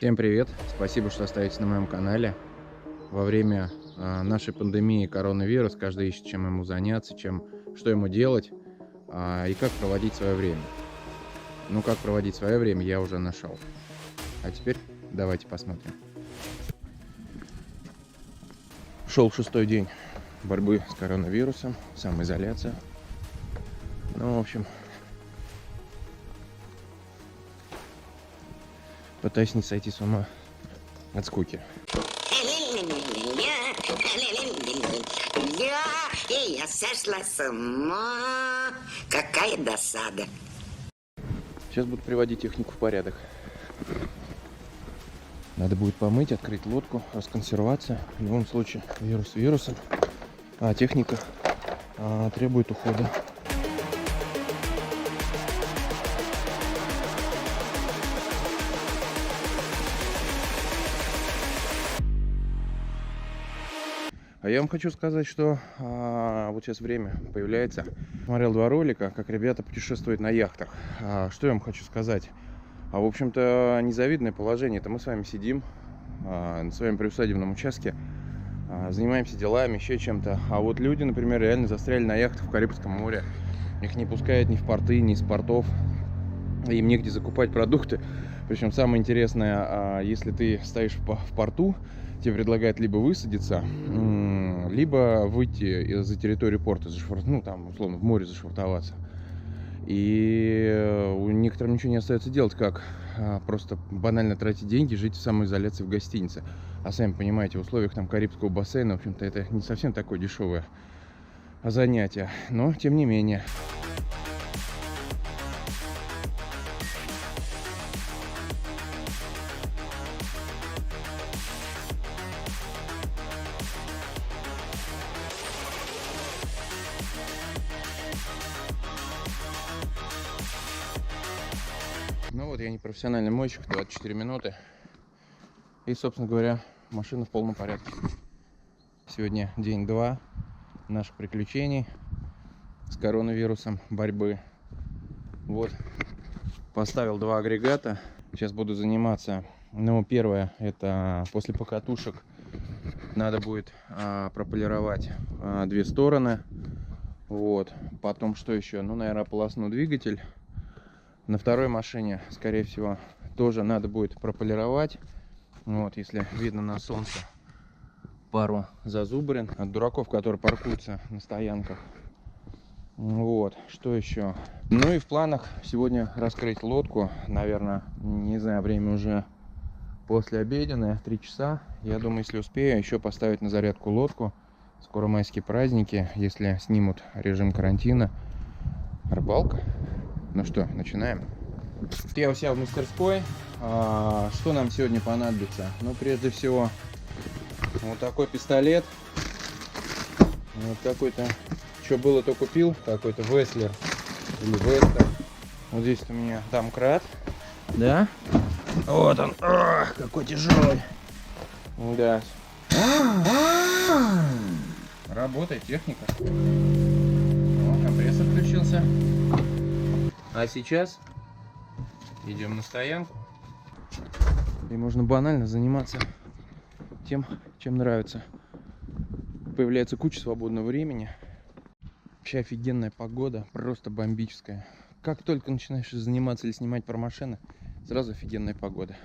Всем привет! Спасибо, что остаетесь на моем канале. Во время нашей пандемии коронавирус каждый ищет, чем ему заняться, что ему делать и как проводить свое время. Ну, как проводить свое время, я уже нашел. А теперь давайте посмотрим. Шел 6-й день борьбы с коронавирусом, самоизоляция. Ну, в общем, пытаюсь не сойти с ума от скуки. Я сошла с ума. Какая досада. Сейчас буду приводить технику в порядок. Надо будет помыть, открыть лодку, расконсервация. В любом случае, вирус вирусом, а техника требует ухода. А я вам хочу сказать, что вот сейчас время появляется. Смотрел 2 ролика, как ребята путешествуют на яхтах. Что я вам хочу сказать? В общем-то, незавидное положение. Это мы с вами сидим на своем приусадебном участке, занимаемся делами, еще чем-то. А вот люди, например, реально застряли на яхтах в Карибском море. Их не пускают ни в порты, ни из портов. Им негде закупать продукты. Причем самое интересное, если ты стоишь в порту, тебе предлагают либо высадиться, либо выйти за территорию порта, ну там условно в море зашвартоваться. И у некоторым ничего не остается делать, как просто банально тратить деньги, жить в самоизоляции в гостинице. А сами понимаете, в условиях там Карибского бассейна, в общем-то, это не совсем такое дешевое занятие, но тем не менее. Ну вот, я не профессиональный мойщик, 24 минуты. И, собственно говоря, машина в полном порядке. Сегодня день 2 наших приключений с коронавирусом, борьбы. Вот, поставил 2 агрегата. Сейчас буду заниматься. Ну, первое, это после покатушек надо будет прополировать 2 стороны. Вот, потом что еще? Ну, наверное, ополосну двигатель. На второй машине, скорее всего, тоже надо будет прополировать. Вот, если видно на солнце, пару зазубрин от дураков, которые паркуются на стоянках. Вот, что еще? Ну и в планах сегодня раскрыть лодку. Наверное, не знаю, время уже послеобеденное, 3 часа. Я думаю, если успею, еще поставить на зарядку лодку. Скоро майские праздники, если снимут режим карантина. Рыбалка. Ну что, начинаем. Я у себя в мастерской. Что нам сегодня понадобится? Ну, прежде всего, вот такой пистолет. Вот какой-то, что было, то купил. Какой-то Веслер или Вестер. Вот здесь у меня домкрат. Да? Вот он. Ох, какой тяжелый. Да. Работает техника. О, компрессор включился. А сейчас идем на стоянку. И можно банально заниматься тем, чем нравится. Появляется куча свободного времени. Вообще офигенная погода, просто бомбическая. Как только начинаешь заниматься или снимать про машины, сразу офигенная погода.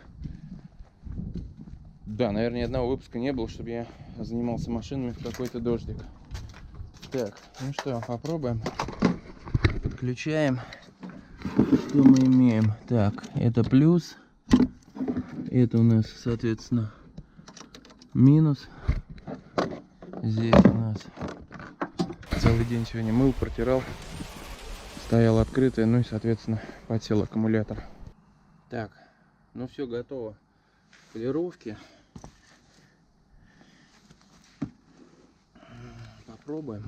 Да, наверное, ни одного выпуска не было, чтобы я занимался машинами в какой-то дождик. Так, ну что, попробуем. Подключаем. Что мы имеем? Так, это плюс. Это у нас, соответственно, минус. Здесь у нас целый день сегодня мыл, протирал. Стоял открытое, ну и, соответственно, подсел аккумулятор. Так, ну все готово к полировке. Попробуем.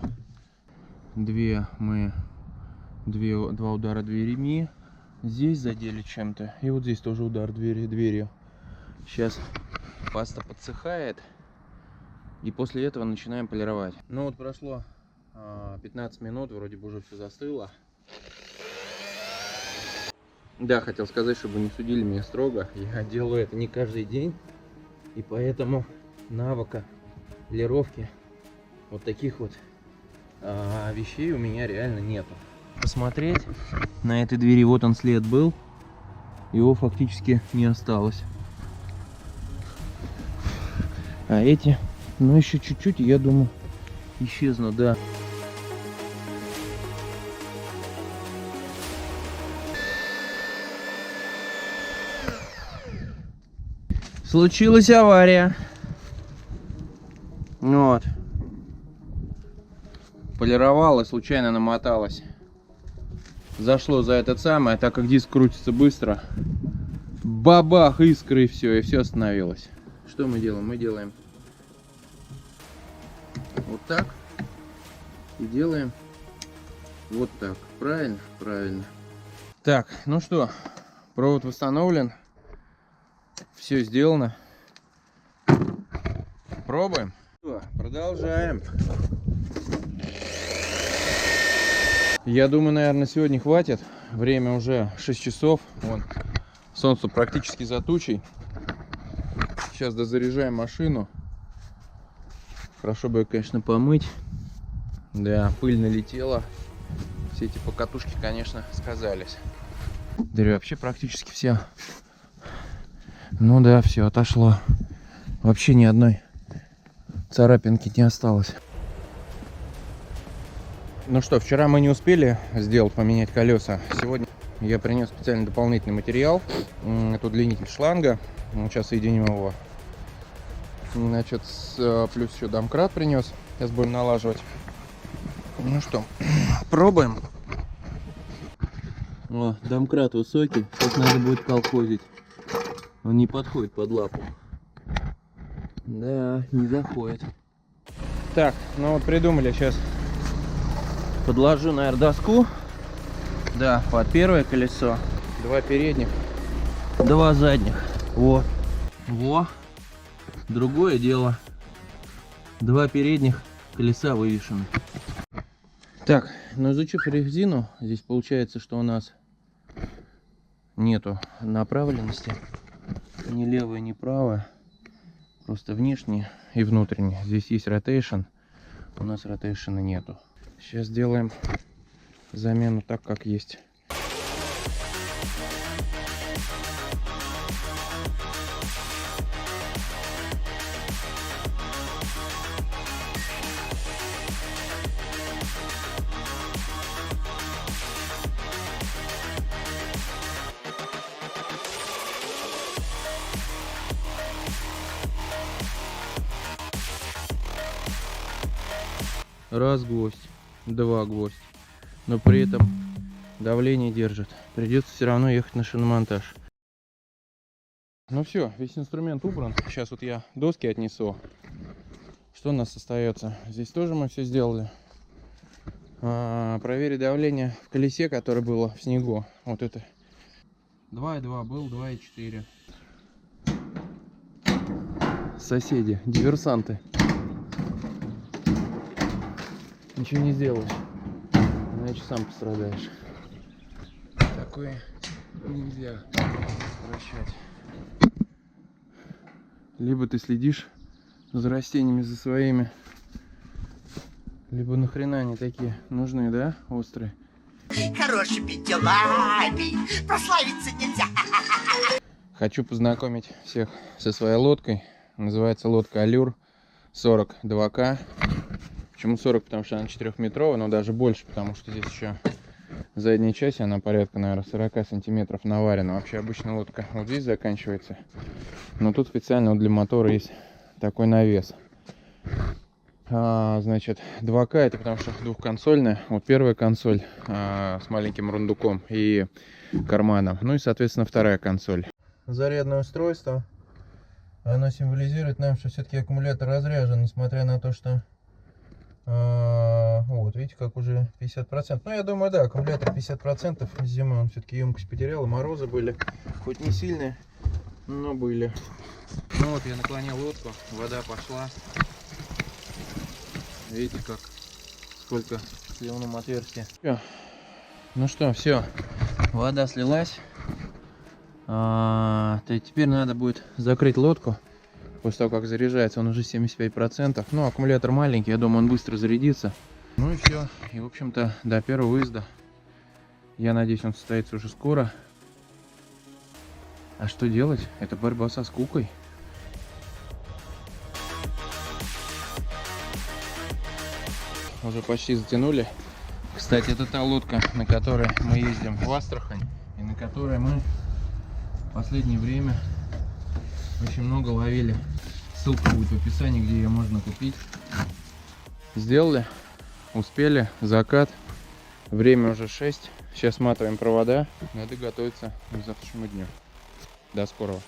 Два удара дверями. Здесь задели чем-то. И вот здесь тоже удар дверью. Сейчас паста подсыхает. И после этого начинаем полировать. Ну вот прошло 15 минут. Вроде бы уже все застыло. Да, хотел сказать, чтобы не судили меня строго. Я делаю это не каждый день. И поэтому навыка полировки вот таких вот вещей у меня реально нету. Посмотреть на этой двери, вот он след был. Его фактически не осталось. А эти, ну еще чуть-чуть, я думаю, исчезнут, да. Случилась авария. Вот. Полировала, случайно намоталась. Зашло за этот самый, а так как диск крутится быстро, бабах, искры, и все остановилось. Что мы делаем? Мы делаем вот так и делаем вот так. Правильно? Правильно. Так, ну что, провод восстановлен. Все сделано. Пробуем. Продолжаем. Я думаю, наверное, сегодня хватит. Время уже 6 часов. Вон, солнце практически за тучей. Сейчас дозаряжаем машину. Хорошо бы ее, конечно, помыть. Да, пыль налетела. Все эти покатушки, конечно, сказались. Дверь вообще практически вся. Ну да, все отошло. Вообще ни одной царапинки не осталось. Ну что, вчера мы не успели поменять колеса. Сегодня я принес специально дополнительный материал. Это удлинитель шланга. Сейчас соединим его. Значит, плюс еще домкрат принес. Сейчас будем налаживать. Ну что, пробуем. О, домкрат высокий. Сейчас надо будет колхозить. Он не подходит под лапу. Да, не заходит. Так, ну вот придумали. Сейчас подложу, наверное, доску. Да, под первое колесо. 2 передних, 2 задних. Во. Другое дело. 2 передних колеса вывешены. Так, ну изучив резину, здесь получается, что у нас нету направленности. Ни левая, ни правая. Просто внешне и внутренне. Здесь есть ротейшн. У нас ротейшена нету. Сейчас сделаем замену так, как есть. Раз гвоздь, 2 гвоздь, но при этом давление держит. Придется все равно ехать на шиномонтаж. Ну все, весь инструмент убран. Сейчас вот я доски отнесу. Что у нас остается? Здесь тоже мы все сделали. Проверить давление в колесе, которое было в снегу. Вот это 2,2 был, 2,4. Соседи, диверсанты. Ничего не сделаешь, иначе сам пострадаешь. Такое нельзя прощать. Либо ты следишь за растениями, за своими, либо нахрена они такие нужны, да, острые. Хорошими делами прославиться нельзя. Хочу познакомить всех со своей лодкой. Называется лодка Allure 42К. Почему 40? Потому что она 4-метровая, но даже больше, потому что здесь еще задняя часть, она порядка, наверное, 40 сантиметров наварена. Вообще обычная лодка вот здесь заканчивается. Но тут специально для мотора есть такой навес. Значит, 2К это потому что двухконсольная. Вот первая консоль с маленьким рундуком и карманом. Ну и, соответственно, вторая консоль. Зарядное устройство. Оно символизирует нам, что все-таки аккумулятор разряжен, несмотря на то, что вот, видите, как уже 50%. Ну, я думаю, да, аккумулятор 50%. Зимой он все-таки емкость потерял, и морозы были. Хоть не сильные, но были. Ну вот, я наклонил лодку, вода пошла. Видите, как сколько в сливном отверстии. Ну что, все, вода слилась. Теперь надо будет закрыть лодку. После того, как заряжается, он уже 75%. Ну, аккумулятор маленький, я думаю, он быстро зарядится. Ну и все. И, в общем-то, до первого выезда. Я надеюсь, он состоится уже скоро. А что делать? Это борьба со скукой. Уже почти затянули. Кстати, это та лодка, на которой мы ездим в Астрахань. И на которой мы в последнее время очень много ловили. Ссылка будет в описании, где ее можно купить. Сделали, успели, закат. Время уже 6. Сейчас сматываем провода. Надо готовиться к завтрашнему дню. До скорого.